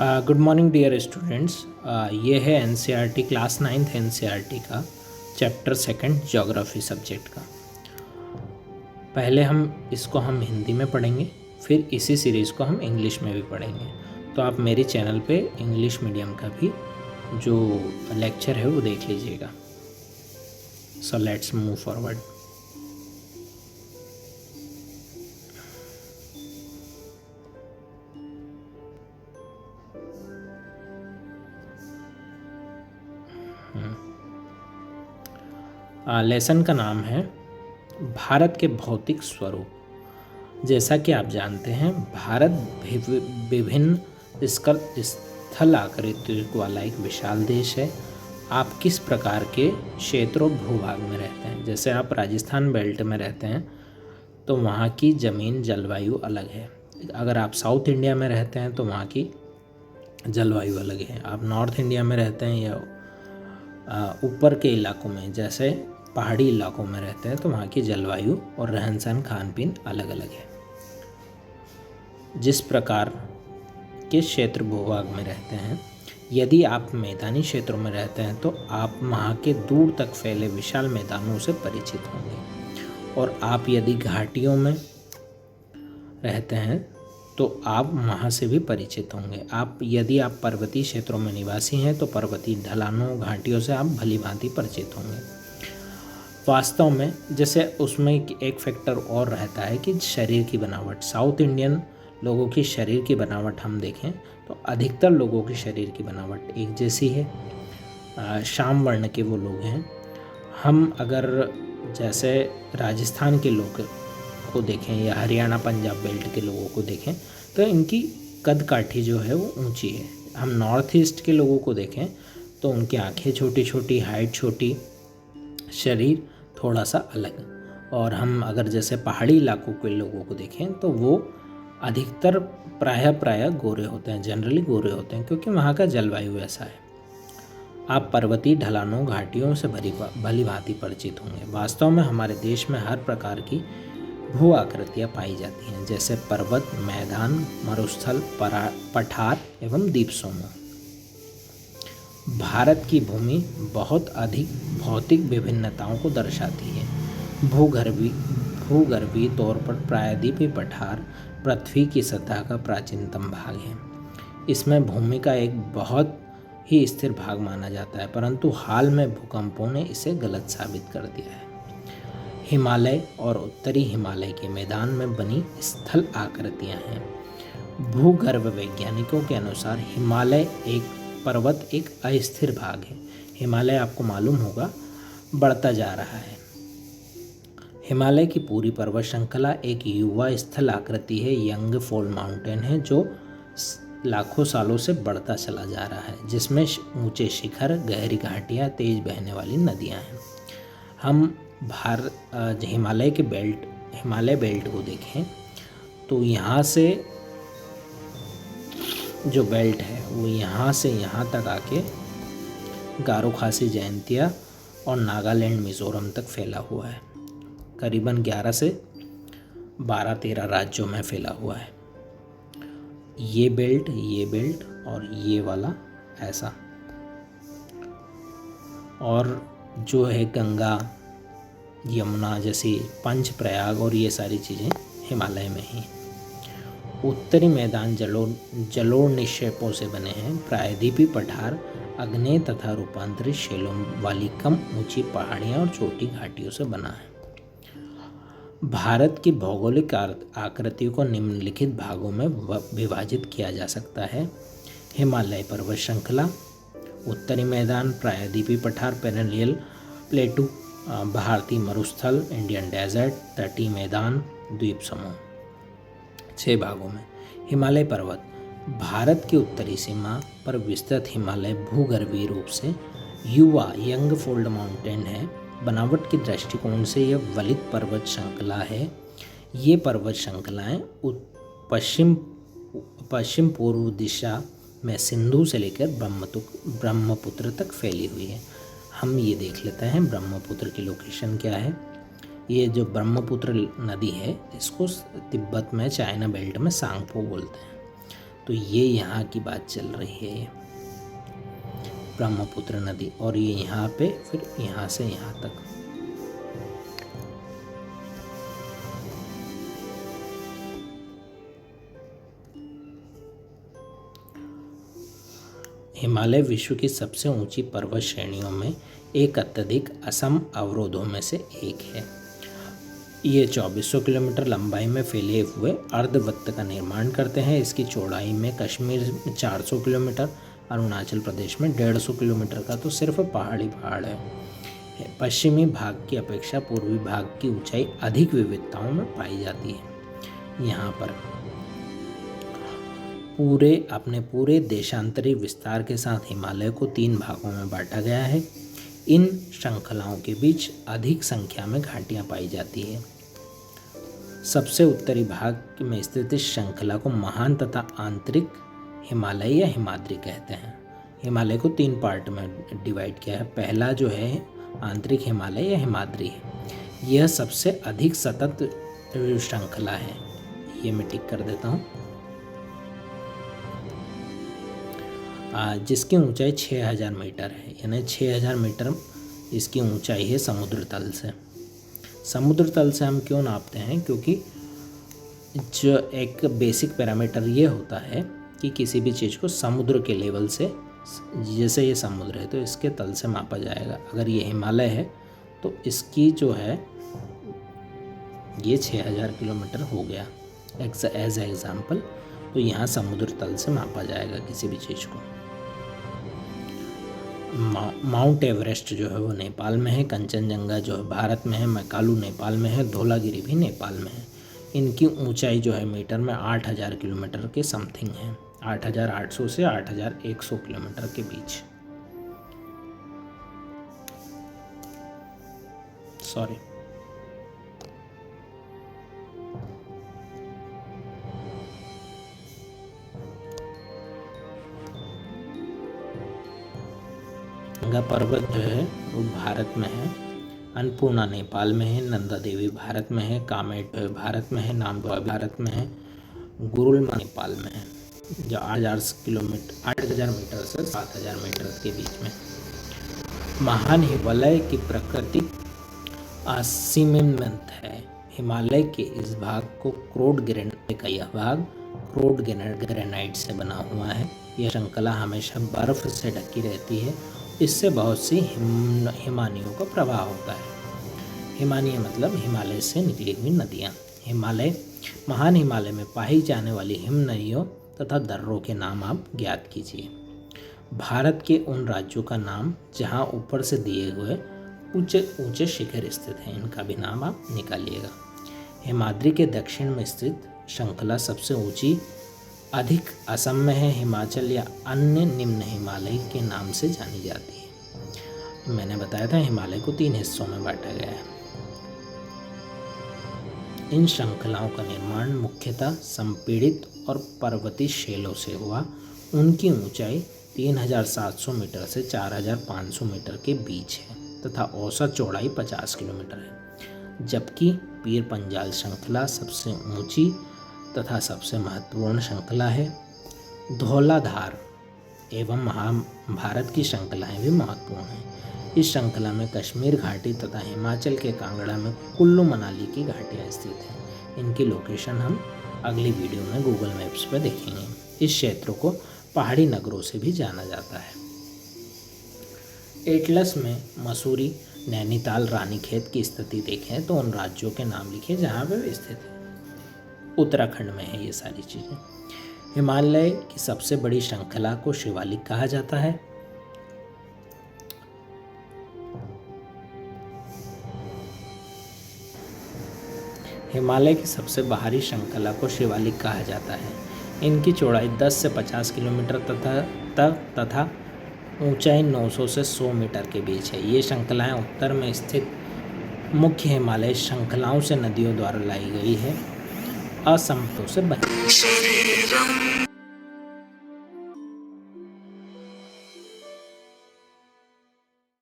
Good morning dear students. ये है NCERT class 9th NCERT का चैप्टर 2 ज्योग्राफी सब्जेक्ट का। पहले हम हिंदी में पढ़ेंगे, फिर इसी सीरीज़ को हम इंग्लिश में भी पढ़ेंगे। तो आप मेरे चैनल पे इंग्लिश मीडियम का भी जो लेक्चर है वो देख लीजिएगा। So let's move forward. Lesson का नाम है भारत के भौतिक स्वरूप। जैसा कि आप जानते हैं, भारत विभिन्न स्थल आकृति वाला एक विशाल देश है। आप किस प्रकार के क्षेत्रों भूभाग में रहते हैं? जैसे आप राजस्थान बेल्ट में रहते हैं तो वहाँ की ज़मीन जलवायु अलग है। अगर आप साउथ इंडिया में रहते हैं तो वहाँ की जलवायु अलग है। आप नॉर्थ इंडिया में रहते हैं या ऊपर के इलाकों में, जैसे पहाड़ी इलाकों में रहते हैं, तो वहाँ की जलवायु और रहन सहन खान पीन अलग अलग है। जिस प्रकार के क्षेत्र भूभाग में रहते हैं, यदि आप मैदानी क्षेत्रों में रहते हैं तो आप वहाँ के दूर तक फैले विशाल मैदानों से परिचित होंगे, और आप यदि घाटियों में रहते हैं तो आप वहाँ से भी परिचित होंगे। यदि आप पर्वतीय क्षेत्रों में निवासी हैं तो पर्वतीय ढलानों घाटियों से आप भली भांति परिचित होंगे। वास्तव में जैसे उसमें एक फैक्टर और रहता है कि शरीर की बनावट। साउथ इंडियन लोगों की शरीर की बनावट हम देखें तो अधिकतर लोगों की शरीर की बनावट एक जैसी है। श्याम वर्ण के वो लोग हैं। हम अगर जैसे राजस्थान के लोग को देखें या हरियाणा पंजाब बेल्ट के लोगों को देखें तो इनकी कद काठी जो है वो ऊंची है। हम नॉर्थ ईस्ट के लोगों को देखें तो उनकी आंखें छोटी छोटी, हाइट छोटी, शरीर थोड़ा सा अलग। और हम अगर जैसे पहाड़ी इलाकों के लोगों को देखें तो वो अधिकतर प्रायः गोरे होते हैं, जनरली गोरे होते हैं, क्योंकि वहाँ का जलवायु ऐसा है। आप पर्वतीय ढलानों घाटियों से भली भांति परिचित होंगे। वास्तव में हमारे देश में हर प्रकार की भू आकृतियाँ पाई जाती हैं, जैसे पर्वत, मैदान, मरुस्थल, पठार एवं द्वीप समूह। भारत की भूमि बहुत अधिक भौतिक विभिन्नताओं को दर्शाती है। भूगर्भीय तौर पर प्रायद्वीपीय पठार पृथ्वी की सतह का प्राचीनतम भाग है। इसमें भूमि का एक बहुत ही स्थिर भाग माना जाता है, परंतु हाल में भूकंपों ने इसे गलत साबित कर दिया है। हिमालय और उत्तरी हिमालय के मैदान में बनी स्थल आकृतियां हैं। भूगर्भ वैज्ञानिकों के अनुसार हिमालय पर्वत एक अस्थिर भाग है। हिमालय आपको मालूम होगा बढ़ता जा रहा है। हिमालय की पूरी पर्वत श्रृंखला एक युवा स्थल आकृति है, यंग फोल्ड माउंटेन है, जो लाखों सालों से बढ़ता चला जा रहा है, जिसमें ऊंचे शिखर, गहरी घाटियां, तेज बहने वाली नदियां हैं। हम हिमालय बेल्ट को देखें तो यहाँ से जो बेल्ट है वो यहाँ से यहाँ तक आके गारो खासी, जयंतिया और नागालैंड, मिज़ोरम तक फैला हुआ है। करीबन 11 से 12-13 राज्यों में फैला हुआ है। ये बेल्ट और ये वाला ऐसा। और जो है गंगा, यमुना जैसी, पंच प्रयाग और ये सारी चीज़ें हिमालय में ही। उत्तरी मैदान जलोढ़ निक्षेपों से बने हैं। प्रायद्वीपीय पठार आग्नेय तथा रूपांतरित शैलों वाली कम ऊंची पहाड़ियाँ और छोटी घाटियों से बना है। भारत की भौगोलिक आकृतियों को निम्नलिखित भागों में विभाजित किया जा सकता है: हिमालय पर्वत श्रृंखला, उत्तरी मैदान, प्रायद्वीपीय पठार, पेरेनियल प्लेटू, भारतीय मरुस्थल, इंडियन डेजर्ट, तटीय मैदान, द्वीप समूह। 6 भागों में। हिमालय पर्वत भारत की उत्तरी सीमा पर विस्तृत हिमालय भूगर्भीय रूप से युवा यंग फोल्ड माउंटेन है। बनावट के दृष्टिकोण से यह वलित पर्वत श्रृंखला है। ये पर्वत श्रृंखलाएं पश्चिम पूर्व दिशा में सिंधु से लेकर ब्रह्मपुत्र तक फैली हुई है। हम ये देख लेते हैं ब्रह्मपुत्र की लोकेशन क्या है। ये जो ब्रह्मपुत्र नदी है, इसको तिब्बत में चाइना बेल्ट में सांगपो बोलते हैं। तो ये यहाँ की बात चल रही है, ब्रह्मपुत्र नदी, और ये यहाँ पे फिर यहाँ से यहाँ तक। हिमालय विश्व की सबसे ऊंची पर्वत श्रेणियों में एक अत्यधिक असम अवरोधों में से एक है। ये 2400 किलोमीटर लंबाई में फैले हुए अर्धवृत्त का निर्माण करते हैं। इसकी चौड़ाई में कश्मीर में 400 किलोमीटर, अरुणाचल प्रदेश में 150 किलोमीटर का तो सिर्फ पहाड़ी पहाड़ है। पश्चिमी भाग की अपेक्षा पूर्वी भाग की ऊंचाई अधिक विविधताओं में पाई जाती है। यहाँ पर अपने पूरे देशांतरी विस्तार के साथ हिमालय को 3 भागों में बांटा गया है। इन श्रृंखलाओं के बीच अधिक संख्या में घाटियां पाई जाती है। सबसे उत्तरी भाग में स्थित इस श्रृंखला को महान तथा आंतरिक हिमालय या हिमाद्री कहते हैं। हिमालय को 3 पार्ट में डिवाइड किया है। पहला जो है आंतरिक हिमालय या हिमाद्री है। यह सबसे अधिक सतत श्रृंखला है। ये मैं टिक कर देता हूँ। जिसकी ऊंचाई 6000 मीटर है, यानी 6000 मीटर इसकी ऊंचाई है समुद्र तल से। समुद्र तल से हम क्यों नापते हैं? क्योंकि जो एक बेसिक पैरामीटर ये होता है कि किसी भी चीज़ को समुद्र के लेवल से, जैसे ये समुद्र है तो इसके तल से मापा जाएगा। अगर ये हिमालय है तो इसकी जो है ये 6000 किलोमीटर हो गया एज एग्जाम्पल। तो यहाँ समुद्र तल से मापा जाएगा किसी भी चीज़ को। माउंट एवरेस्ट जो है वो नेपाल में है, कंचनजंगा जो है भारत में है, मैकालू नेपाल में है, धौलागिरी भी नेपाल में है। इनकी ऊंचाई जो है मीटर में 8000 किलोमीटर के समथिंग है, 8800 से 8100 किलोमीटर के बीच। सॉरी, गंगा पर्वत जो है वो भारत में है, अन्नपूर्णा नेपाल में है, नंदा देवी भारत में है, कामेट भारत में है, नामदुआ भारत में है, गुरुलमा नेपाल में है, जो 8000 मीटर से 7000 मीटर के बीच में। महान हिमालय की प्रकृति असीमित है। हिमालय के इस भाग को क्रोड ग्रेनाइट का यह भाग क्रोड ग्रेनाइट से बना हुआ है। यह श्रृंखला हमेशा बर्फ से ढकी रहती है। इससे बहुत सी हिमानियों का प्रवाह होता है। हिमानियाँ मतलब हिमालय से निकली हुई नदियाँ। महान हिमालय में पाई जाने वाली हिम नदियों तथा दर्रों के नाम आप ज्ञात कीजिए। भारत के उन राज्यों का नाम जहाँ ऊपर से दिए हुए ऊंचे ऊंचे शिखर स्थित हैं, इनका भी नाम आप निकालिएगा। हिमाद्री के दक्षिण में स्थित श्रृंखला सबसे ऊंची अधिक असम में है। हिमाचल या अन्य निम्न हिमालय के नाम से जानी जाती है। मैंने बताया था हिमालय को 3 हिस्सों में बांटा गया है। इन श्रृंखलाओं का निर्माण मुख्यतः संपीड़ित और पर्वतीय शैलों से हुआ। उनकी ऊंचाई 3700 मीटर से 4500 मीटर के बीच है तथा औसत चौड़ाई 50 किलोमीटर है। जबकि पीर पंजाल श्रृंखला सबसे ऊंची तथा सबसे महत्वपूर्ण श्रृंखला है। धौलाधार एवं महाभारत की श्रृंखलाएं भी महत्वपूर्ण हैं। इस श्रृंखला में कश्मीर घाटी तथा हिमाचल के कांगड़ा में कुल्लू मनाली की घाटियाँ स्थित हैं। इनकी लोकेशन हम अगली वीडियो में गूगल मैप्स पर देखेंगे। इस क्षेत्र को पहाड़ी नगरों से भी जाना जाता है। एटलस में मसूरी, नैनीताल, रानीखेत की स्थिति देखें तो उन राज्यों के नाम लिखें जहाँ वे स्थित हैं। उत्तराखंड में है ये सारी चीज़ें। हिमालय की सबसे बड़ी श्रृंखला को शिवालिक कहा जाता है। हिमालय की सबसे बाहरी श्रृंखला को शिवालिक कहा जाता है। इनकी चौड़ाई 10 से 50 किलोमीटर तथा ऊंचाई 900 से 100 मीटर के बीच है। ये श्रृंखलाएं उत्तर में स्थित मुख्य हिमालय श्रृंखलाओं से नदियों द्वारा लाई गई है। असमतों से बनी।